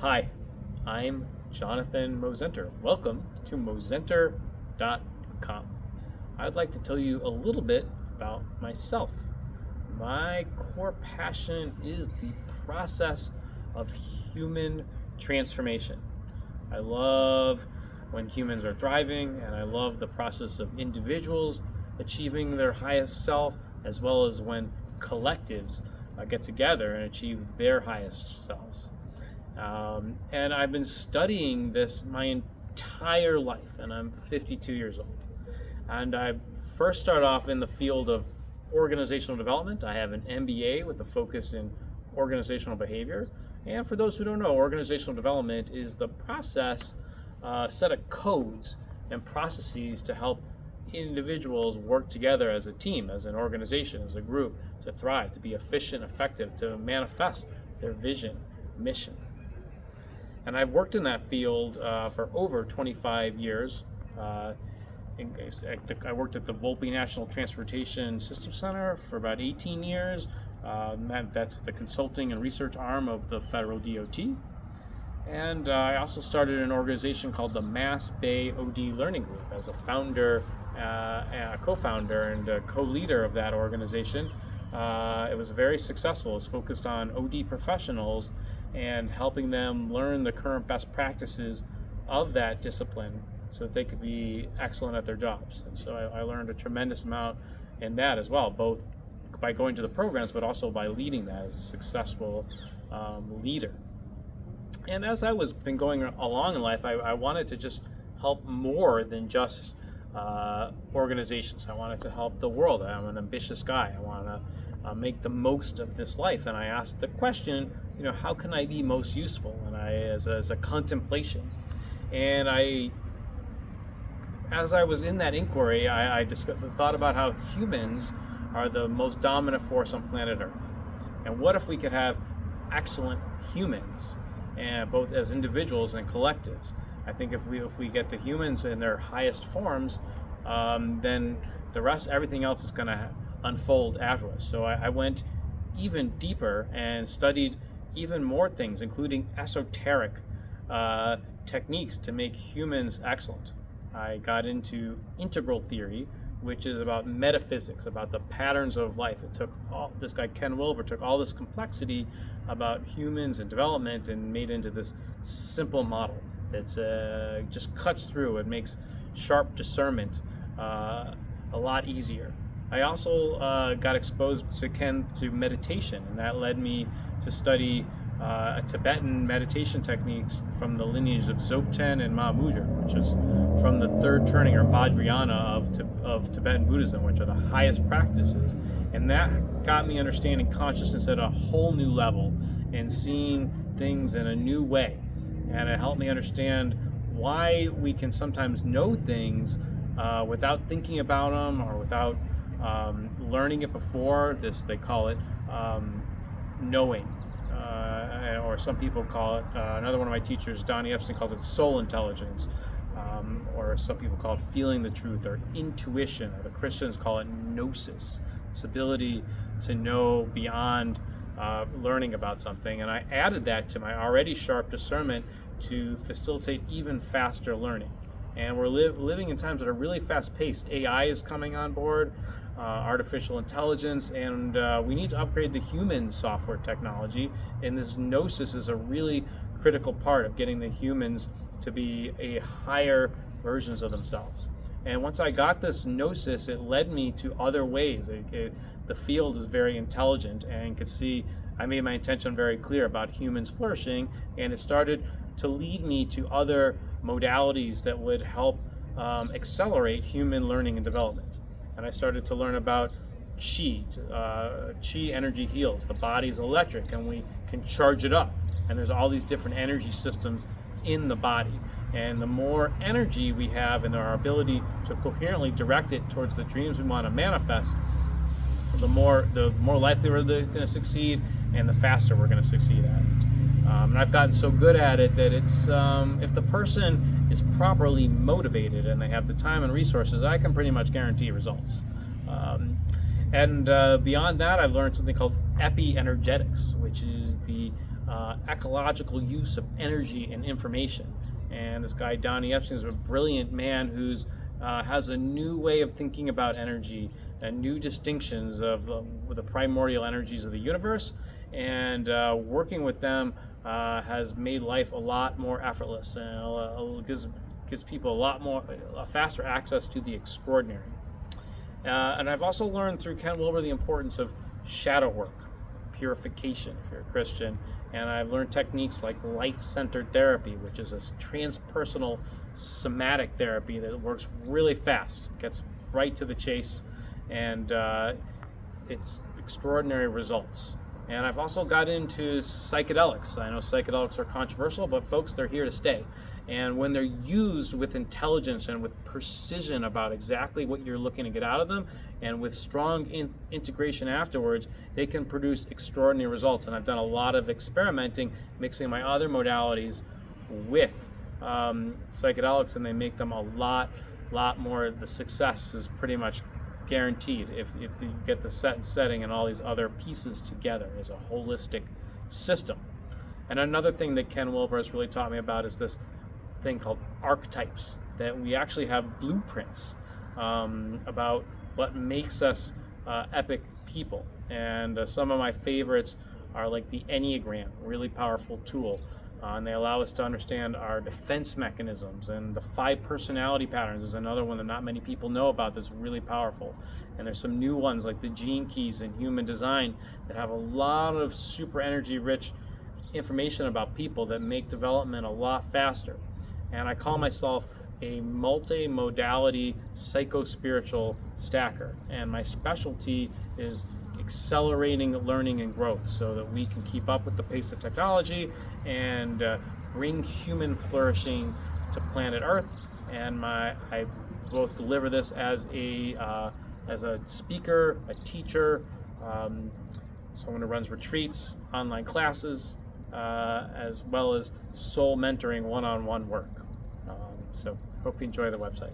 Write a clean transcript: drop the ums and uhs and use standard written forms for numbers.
Hi, I'm Jonathan Mozenter. Welcome to Mozenter.com. I'd like to tell you a little bit about myself. My core passion is the process of human transformation. I love when humans are thriving, and I love the process of individuals achieving their highest self, as well as when collectives get together and achieve their highest selves. And I've been studying this my entire life, and I'm 52 years old. And I first started off in the field of organizational development. I have an MBA with a focus in organizational behavior. And for those who don't know, organizational development is the process, set of codes and processes to help individuals work together as a team, as an organization, as a group, to thrive, to be efficient, effective, to manifest their vision, mission. And I've worked in that field for over 25 years. I worked at the Volpe National Transportation System Center for about 18 years. That's the consulting and research arm of the federal DOT. And I also started an organization called the Mass Bay OD Learning Group as a founder, a co-founder, and a co-leader of that organization. It was very successful. It was focused on OD professionals and helping them learn the current best practices of that discipline so that they could be excellent at their jobs. And so I learned a tremendous amount in that as well, both by going to the programs, but also by leading that as a successful leader. And as I was been going along in life, I wanted to just help more than just organizations. I wanted to help the world. I'm an ambitious guy. I want to make the most of this life. And I asked the question, how can I be most useful? And as a contemplation. And as I was in that inquiry, I thought about how humans are the most dominant force on planet Earth. And what if we could have excellent humans, and both as individuals and collectives? I think if we get the humans in their highest forms, then everything else is going to unfold afterwards. So I went even deeper and studied even more things, including esoteric techniques to make humans excellent. I got into integral theory, which is about metaphysics, about the patterns of life. It took this guy Ken Wilber took all this complexity about humans and development and made into this simple model that just cuts through and makes sharp discernment a lot easier. I also got exposed to Ken through meditation, and that led me to study Tibetan meditation techniques from the lineage of Dzogchen and Mahamudra, which is from the third turning or Vajrayana of Tibetan Buddhism, which are the highest practices. And that got me understanding consciousness at a whole new level and seeing things in a new way. And it helped me understand why we can sometimes know things without thinking about them or without learning it before. They call it knowing. Or some people call it, another one of my teachers, Donnie Epstein, calls it soul intelligence, or some people call it feeling the truth, or intuition, or the Christians call it gnosis, this ability to know beyond learning about something. And I added that to my already sharp discernment to facilitate even faster learning. And we're living in times that are really fast-paced. AI is coming on board, artificial intelligence, and we need to upgrade the human software technology. And this gnosis is a really critical part of getting the humans to be a higher versions of themselves. And once I got this gnosis, it led me to other ways. The field is very intelligent and could see I made my intention very clear about humans flourishing, and it started to lead me to other modalities that would help accelerate human learning and development. And I started to learn about chi. Chi energy heals. The body's electric and we can charge it up. And there's all these different energy systems in the body. And the more energy we have and our ability to coherently direct it towards the dreams we want to manifest, the more likely we're going to succeed and the faster we're going to succeed at it. And I've gotten so good at it that it's if the person is properly motivated and they have the time and resources, I can pretty much guarantee results. And beyond that, I've learned something called epi-energetics, which is the ecological use of energy and information. And this guy Donnie Epstein is a brilliant man who's has a new way of thinking about energy and new distinctions of the primordial energies of the universe, and working with them has made life a lot more effortless, and gives people a faster access to the extraordinary. And I've also learned through Ken Wilber the importance of shadow work, purification if you're a Christian, and I've learned techniques like life-centered therapy, which is a transpersonal somatic therapy that works really fast, gets right to the chase, and it's extraordinary results. And I've also got into psychedelics. I know psychedelics are controversial, but folks, they're here to stay. And when they're used with intelligence and with precision about exactly what you're looking to get out of them, and with strong integration afterwards, they can produce extraordinary results. And I've done a lot of experimenting, mixing my other modalities with psychedelics, and they make them a lot more. The success is pretty much guaranteed if you get the set and setting and all these other pieces together as a holistic system. And another thing that Ken Wilber has really taught me about is this thing called archetypes, that we actually have blueprints about what makes us epic people. And some of my favorites are like the Enneagram, really powerful tool. And they allow us to understand our defense mechanisms, and the 5 personality patterns is another one that not many people know about that's really powerful. And there's some new ones like the gene keys in human design that have a lot of super energy rich information about people that make development a lot faster. And I call myself a multi-modality psycho-spiritual stacker, and my specialty is accelerating learning and growth so that we can keep up with the pace of technology and bring human flourishing to planet Earth. And I both deliver this as a speaker, a teacher, someone who runs retreats, online classes, as well as soul mentoring, one-on-one work. So hope you enjoy the website.